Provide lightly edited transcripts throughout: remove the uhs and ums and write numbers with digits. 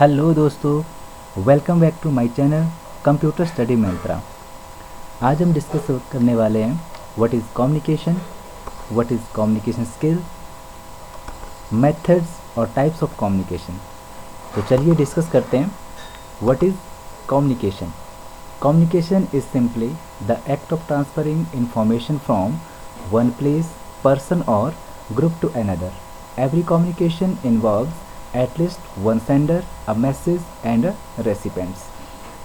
Hello दोस्तों, welcome back to my channel computer study Mantra. आज हम डिस्कस करने वाले हैं what is communication skill, methods और टाइप्स ऑफ कम्युनिकेशन। तो चलिए डिस्कस करते हैं। What is communication? Communication is simply the act of transferring information from one place, person or group to another. Every communication involves at least one sender, a message and a recipient.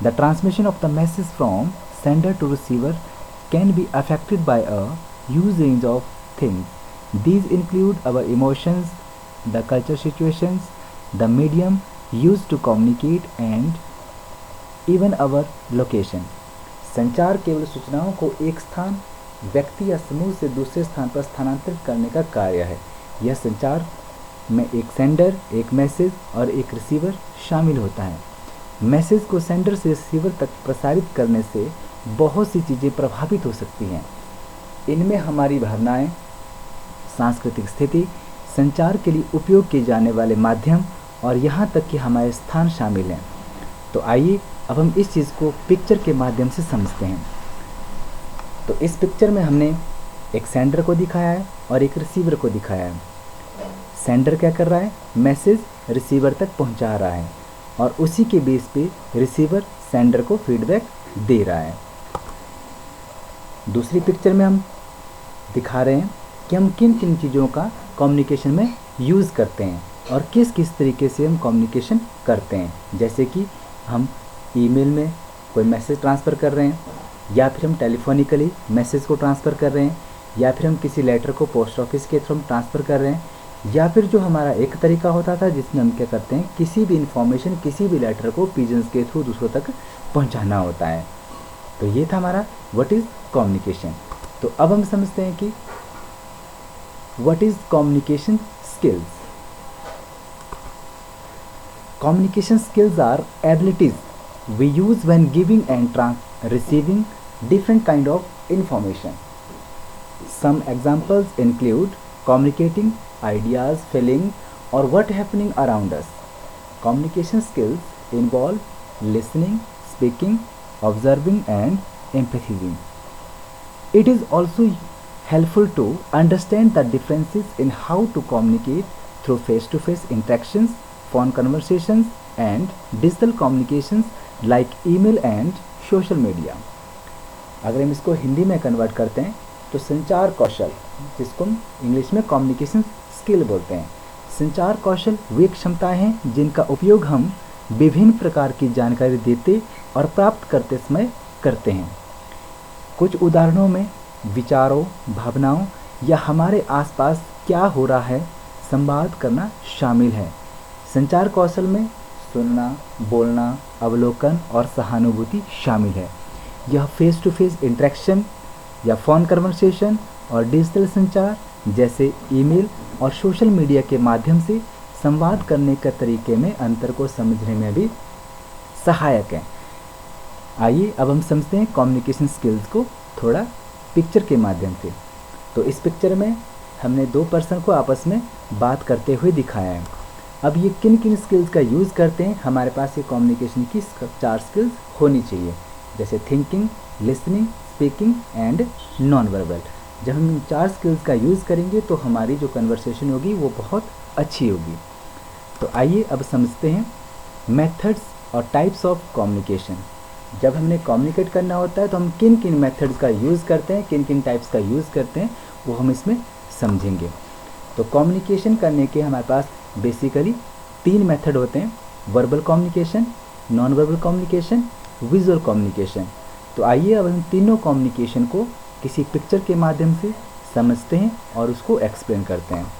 The transmission of the message from sender to receiver can be affected by a huge range of things. These include our emotions, the culture situations, the medium used to communicate and even our location. संचार केवल सूचनाओं को एक स्थान, व्यक्ति या समूह से दूसरे स्थान पर स्थानांतरित करने का कार्य है। यह संचार में एक सेंडर, एक मैसेज और एक रिसीवर शामिल होता है। मैसेज को सेंडर से रिसीवर तक प्रसारित करने से बहुत सी चीज़ें प्रभावित हो सकती हैं। इनमें हमारी भावनाएं, सांस्कृतिक स्थिति, संचार के लिए उपयोग किए जाने वाले माध्यम और यहाँ तक कि हमारे स्थान शामिल हैं। तो आइए अब हम इस चीज़ को पिक्चर के माध्यम से समझते हैं। तो इस पिक्चर में हमने एक सेंडर को दिखाया है और एक रिसीवर को दिखाया है। सेंडर क्या कर रहा है? मैसेज रिसीवर तक पहुंचा रहा है और उसी के बेस पे रिसीवर सेंडर को फीडबैक दे रहा है। दूसरी पिक्चर में हम दिखा रहे हैं कि हम किन किन चीज़ों का कम्युनिकेशन में यूज़ करते हैं और किस किस तरीके से हम कम्युनिकेशन करते हैं। जैसे कि हम ईमेल में कोई मैसेज ट्रांसफ़र कर रहे हैं, या फिर हम टेलीफोनिकली मैसेज को ट्रांसफ़र कर रहे हैं, या फिर हम किसी लेटर को पोस्ट ऑफिस के थ्रू हम ट्रांसफ़र कर रहे हैं, या फिर जो हमारा एक तरीका होता था जिसमें हम क्या करते हैं, किसी भी इंफॉर्मेशन, किसी भी लेटर को पिजन्स के थ्रू दूसरों तक पहुंचाना होता है। तो ये था हमारा व्हाट इज़ कम्युनिकेशन। तो अब हम समझते हैं कि what is communication skills. Communication skills are abilities we use when giving and receiving different kind of information. Some examples include communicating ideas, feelings, or what happening around us. Communication skills involve listening, speaking, observing, and empathizing. It is also helpful to understand the differences in how to communicate through face-to-face interactions, phone conversations, and digital communications like email and social media. अगर हम इसको हिंदी में convert करते हैं तो संचार कौशल, जिसको हम इंग्लिश में कम्युनिकेशन स्किल बोलते हैं, संचार कौशल वे क्षमताएं हैं जिनका उपयोग हम विभिन्न प्रकार की जानकारी देते और प्राप्त करते समय करते हैं। कुछ उदाहरणों में विचारों, भावनाओं या हमारे आसपास क्या हो रहा है संवाद करना शामिल है। संचार कौशल में सुनना, बोलना, अवलोकन और सहानुभूति शामिल है। यह फेस टू फेस इंटरेक्शन या फ़ोन कन्वर्सेशन और डिजिटल संचार जैसे ईमेल और सोशल मीडिया के माध्यम से संवाद करने के तरीके में अंतर को समझने में भी सहायक है। आइए अब हम समझते हैं कम्युनिकेशन स्किल्स को थोड़ा पिक्चर के माध्यम से। तो इस पिक्चर में हमने दो पर्सन को आपस में बात करते हुए दिखाया है। अब ये किन किन स्किल्स का यूज़ करते हैं, हमारे पास ये कम्युनिकेशन की 4 स्किल्स होनी चाहिए, जैसे thinking, listening, speaking and non verbal. जब हम इन 4 स्किल्स का यूज़ करेंगे तो हमारी जो कन्वर्सेशन होगी वो बहुत अच्छी होगी। तो आइए अब समझते हैं मेथड्स और टाइप्स ऑफ कम्युनिकेशन। जब हमने कम्युनिकेट करना होता है तो हम किन किन मेथड्स का यूज़ करते हैं, किन किन टाइप्स का यूज़ करते हैं, वो हम इसमें समझेंगे। तो कम्युनिकेशन करने के हमारे पास बेसिकली 3 मेथड होते हैं: verbal communication, non verbal communication, visual communication. तो आइए अब हम तीनों कम्युनिकेशन को किसी पिक्चर के माध्यम से समझते हैं और उसको एक्सप्लेन करते हैं।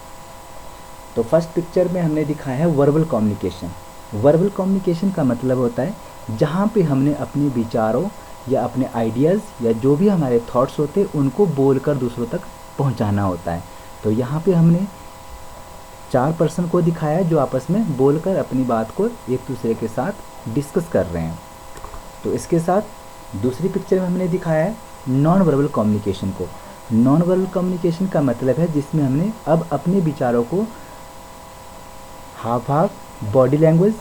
तो फर्स्ट पिक्चर में हमने दिखाया है वर्बल कम्युनिकेशन। वर्बल कम्युनिकेशन का मतलब होता है जहाँ पे हमने अपने विचारों या अपने आइडियाज़ या जो भी हमारे थॉट्स होते हैं उनको बोलकर दूसरों तक पहुँचाना होता है। तो यहाँ पे हमने 4 पर्सन को दिखाया है जो आपस में बोलकर अपनी बात को एक दूसरे के साथ डिस्कस कर रहे हैं। तो इसके साथ दूसरी पिक्चर में हमने दिखाया है नॉन वर्बल कम्युनिकेशन को। नॉन वर्बल कम्युनिकेशन का मतलब है जिसमें हमने अब अपने विचारों को हाव भाव, body language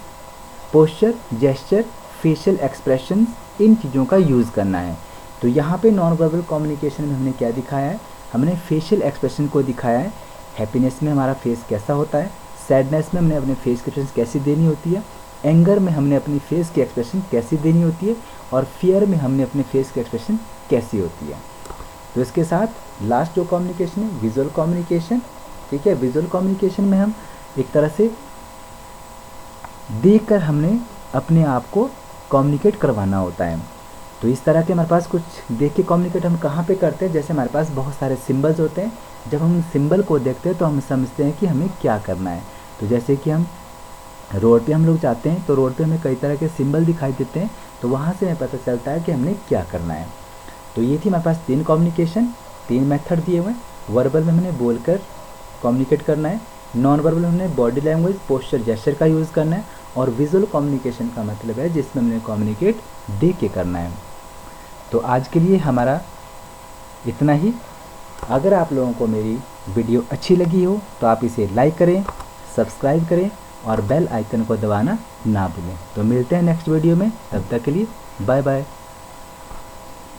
posture, gesture, facial expression, इन चीज़ों का यूज़ करना है। तो यहाँ पे नॉन वर्बल कम्युनिकेशन में हमने क्या दिखाया है, हमने फेशियल एक्सप्रेशन को दिखाया है। हैप्पीनेस में हमारा फेस कैसा होता है, सैडनेस में हमने अपने फेस की एक्सप्रेशन कैसी देनी होती है, एंगर में हमने अपनी फेस की एक्सप्रेशन कैसी देनी होती है, और फियर में हमने अपने फेस की एक्सप्रेशन कैसी होती है। तो इसके साथ लास्ट जो कम्युनिकेशन है विजुअल कम्युनिकेशन। ठीक है, विजुअल कम्युनिकेशन में हम एक तरह से देखकर हमने अपने आप को कम्युनिकेट करवाना होता है। तो इस तरह के हमारे पास कुछ देख के कम्युनिकेट हम कहाँ पे करते हैं, जैसे हमारे पास बहुत सारे सिंबल्स होते हैं, जब हम सिंबल को देखते हैं तो हम समझते हैं कि हमें क्या करना है। तो जैसे कि हम रोड पे हम लोग जाते हैं तो रोड पे हमें कई तरह के सिंबल दिखाई देते हैं, तो वहाँ से हमें पता चलता है कि हमने क्या करना है। तो ये थी हमारे पास 3 कम्युनिकेशन, 3 मेथड दिए हुए हैं। वर्बल में हमने बोलकर कम्युनिकेट करना है, नॉन वर्बल में हमने बॉडी लैंग्वेज, पोस्चर, जेस्चर का यूज़ करना है, और विजुअल कम्युनिकेशन का मतलब है जिसमें हमने कम्युनिकेट देख के करना है। तो आज के लिए हमारा इतना ही। अगर आप लोगों को मेरी वीडियो अच्छी लगी हो तो आप इसे लाइक करें, सब्सक्राइब करें और बेल आइकन को दबाना ना भूलें। तो मिलते हैं नेक्स्ट वीडियो में, तब तक के लिए बाय बाय।